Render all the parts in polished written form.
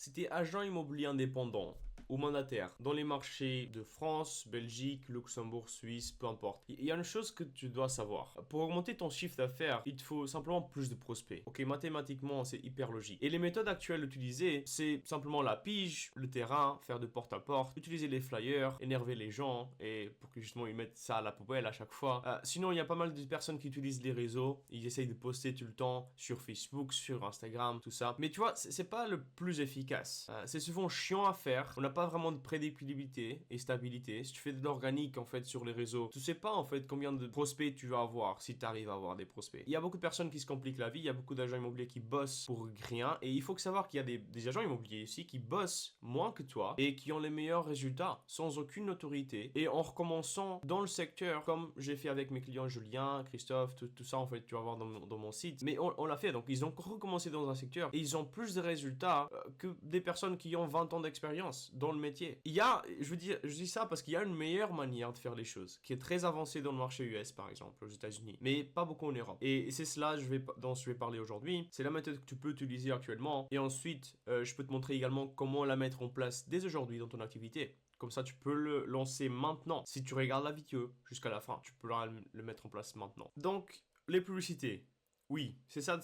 Si tu es agent immobilier indépendant ou mandataire dans les marchés de France, Belgique, Luxembourg, Suisse, peu importe, il y a une chose que tu dois savoir. Pour augmenter ton chiffre d'affaires, il te faut simplement plus de prospects. Ok, mathématiquement, c'est hyper logique. Et les méthodes actuelles utilisées, c'est simplement la pige, le terrain, faire de porte à porte, utiliser les flyers, énerver les gens et pour que justement ils mettent ça à la poubelle à chaque fois. Sinon, il y a pas mal de personnes qui utilisent les réseaux. Ils essayent de poster tout le temps sur Facebook, sur Instagram, tout ça. Mais tu vois, c'est pas le plus efficace. C'est souvent chiant à faire. On n'a pas vraiment de prédictibilité et stabilité. Si tu fais de l'organique en fait sur les réseaux, tu sais pas en fait combien de prospects tu vas avoir si tu arrives à avoir des prospects. Il y a beaucoup de personnes qui se compliquent la vie. Il y a beaucoup d'agents immobiliers qui bossent pour rien. Et il faut savoir qu'il y a des agents immobiliers aussi qui bossent moins que toi et qui ont les meilleurs résultats sans aucune autorité et en recommençant dans le secteur comme j'ai fait avec mes clients Julien, Christophe, tout ça en fait tu vas voir dans mon site. Mais on l'a fait, donc ils ont recommencé dans un secteur et ils ont plus de résultats que des personnes qui ont 20 ans d'expérience dans le métier. Il y a, je dis ça parce qu'il y a une meilleure manière de faire les choses qui est très avancée dans le marché US par exemple, aux États-Unis, mais pas beaucoup en Europe. Et c'est cela dont je vais parler aujourd'hui. C'est la méthode que tu peux utiliser actuellement et ensuite je peux te montrer également comment la mettre en place dès aujourd'hui dans ton activité. Comme ça, tu peux le lancer maintenant. Si tu regardes la vidéo jusqu'à la fin, tu peux le mettre en place maintenant. Donc, les publicités. Oui, c'est ça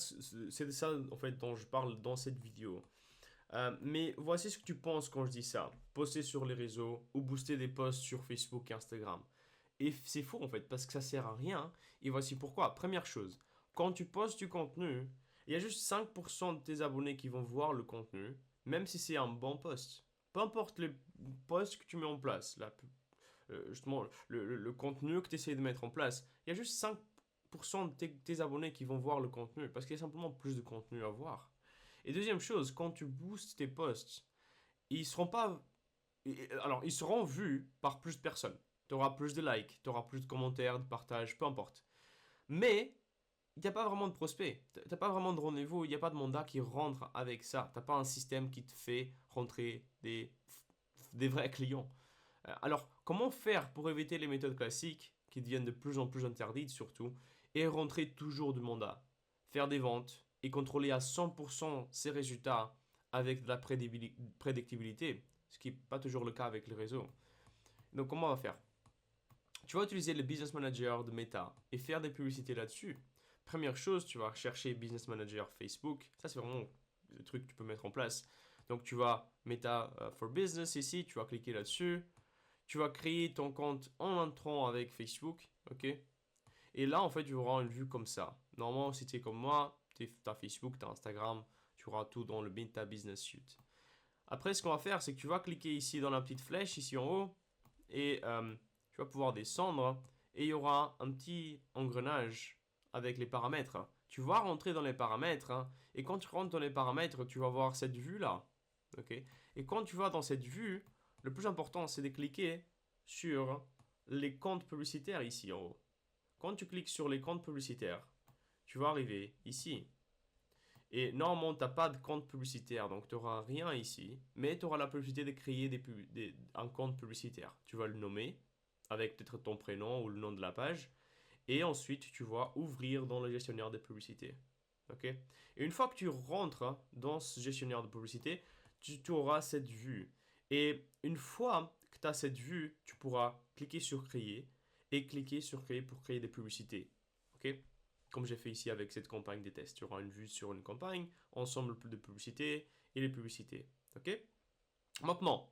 en fait dont je parle dans cette vidéo. Mais voici ce que tu penses quand je dis ça. Poster sur les réseaux ou booster des posts sur Facebook et Instagram. Et c'est faux en fait parce que ça sert à rien. Et voici pourquoi. Première chose, quand tu postes du contenu, il y a juste 5% de tes abonnés qui vont voir le contenu, même si c'est un bon post. Peu importe les posts que tu mets en place, justement le contenu que tu essaies de mettre en place, il y a juste 5% de tes abonnés qui vont voir le contenu parce qu'il y a simplement plus de contenu à voir. Et deuxième chose, quand tu boostes tes posts, ils seront pas. Alors, ils seront vus par plus de personnes. Tu auras plus de likes, tu auras plus de commentaires, de partages, peu importe. Mais il n'y a pas vraiment de prospects. Tu n'as pas vraiment de rendez-vous. Il n'y a pas de mandat qui rentre avec ça. Tu n'as pas un système qui te fait rentrer des vrais clients. Alors, comment faire pour éviter les méthodes classiques qui deviennent de plus en plus interdites surtout et rentrer toujours du mandat? Faire des ventes et contrôler à 100% ses résultats avec de la prédictibilité, ce qui n'est pas toujours le cas avec les réseaux. Donc, comment on va faire? Tu vas utiliser le Business Manager de Meta et faire des publicités là-dessus. Première chose, tu vas chercher Business Manager Facebook. Ça, c'est vraiment le truc que tu peux mettre en place. Donc, tu vas Meta for Business ici, tu vas cliquer là-dessus. Tu vas créer ton compte en entrant avec Facebook, ok? Et là, en fait, tu auras une vue comme ça. Normalement, si tu es comme moi, tu as Facebook, tu as Instagram, tu auras tout dans le Meta Business Suite. Après, ce qu'on va faire, c'est que tu vas cliquer ici dans la petite flèche, ici en haut, et tu vas pouvoir descendre, et il y aura un petit engrenage avec les paramètres. Tu vas rentrer dans les paramètres, et quand tu rentres dans les paramètres, tu vas voir cette vue-là. Okay. Et quand tu vas dans cette vue, le plus important, c'est de cliquer sur les comptes publicitaires ici en haut. Quand tu cliques sur les comptes publicitaires, tu vas arriver ici. Et normalement, tu n'as pas de compte publicitaire, donc tu n'auras rien ici. Mais tu auras la possibilité de créer un compte publicitaire. Tu vas le nommer avec peut-être ton prénom ou le nom de la page. Et ensuite, tu vas ouvrir dans le gestionnaire de publicité. Okay. Et une fois que tu rentres dans ce gestionnaire de publicité, tu auras cette vue. Et une fois que tu as cette vue, tu pourras cliquer sur créer et cliquer sur créer pour créer des publicités. Ok? Comme j'ai fait ici avec cette campagne des tests. Tu auras une vue sur une campagne, ensemble de publicités et les publicités. Ok? Maintenant,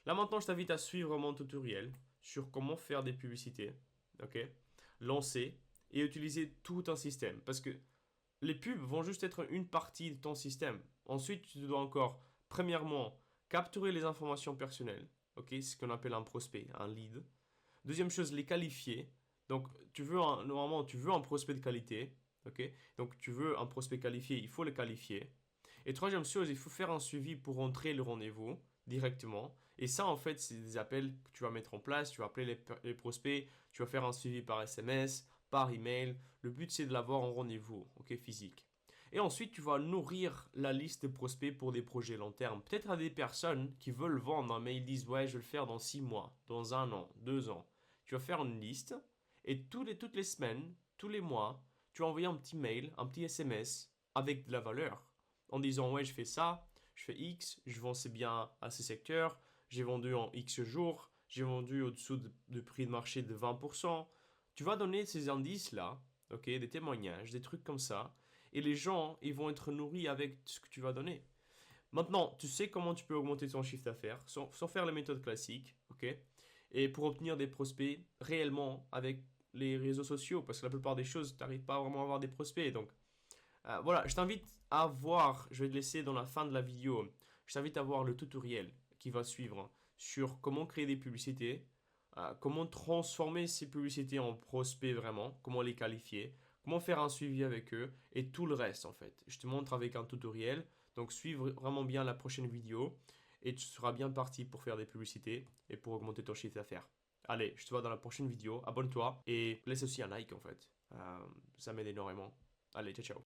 je t'invite à suivre mon tutoriel sur comment faire des publicités. Ok? Lancer et utiliser tout un système. Parce que les pubs vont juste être une partie de ton système. Ensuite, tu dois encore, premièrement, capturer les informations personnelles. Ok, ce qu'on appelle un prospect, un lead. Deuxième chose, les qualifier. Donc, normalement, tu veux un prospect de qualité. Ok, donc tu veux un prospect qualifié, il faut le qualifier. Et troisième chose, il faut faire un suivi pour entrer le rendez-vous directement. Et ça, en fait, c'est des appels que tu vas mettre en place. Tu vas appeler les prospects, tu vas faire un suivi par SMS, par email. Le but, c'est de l'avoir en rendez-vous, ok, physique. Et ensuite, tu vas nourrir la liste de prospects pour des projets long terme. Peut-être à des personnes qui veulent vendre, mais ils disent, ouais, je vais le faire dans 6 mois, dans 1 an, 2 ans. Tu vas faire une liste et toutes les semaines, tous les mois, tu vas envoyer un petit mail, un petit SMS avec de la valeur en disant, ouais, je fais ça, je fais X, je vends ces biens à ces secteurs, j'ai vendu en X jours, j'ai vendu au-dessous de prix de marché de 20%. Tu vas donner ces indices-là, ok, des témoignages, des trucs comme ça, et les gens, ils vont être nourris avec ce que tu vas donner. Maintenant, tu sais comment tu peux augmenter ton chiffre d'affaires sans faire les méthodes classiques, ok? Et pour obtenir des prospects réellement avec les réseaux sociaux, parce que la plupart des choses, tu n'arrives pas vraiment à avoir des prospects. Donc, voilà, je t'invite à voir, je vais te laisser dans la fin de la vidéo, je t'invite à voir le tutoriel qui va suivre sur comment créer des publicités, comment transformer ces publicités en prospects vraiment, comment les qualifier, comment faire un suivi avec eux et tout le reste en fait. Je te montre avec un tutoriel, donc suis vraiment bien la prochaine vidéo et tu seras bien parti pour faire des publicités et pour augmenter ton chiffre d'affaires. Allez, je te vois dans la prochaine vidéo, abonne-toi et laisse aussi un like en fait. Ça m'aide énormément. Allez, ciao ciao.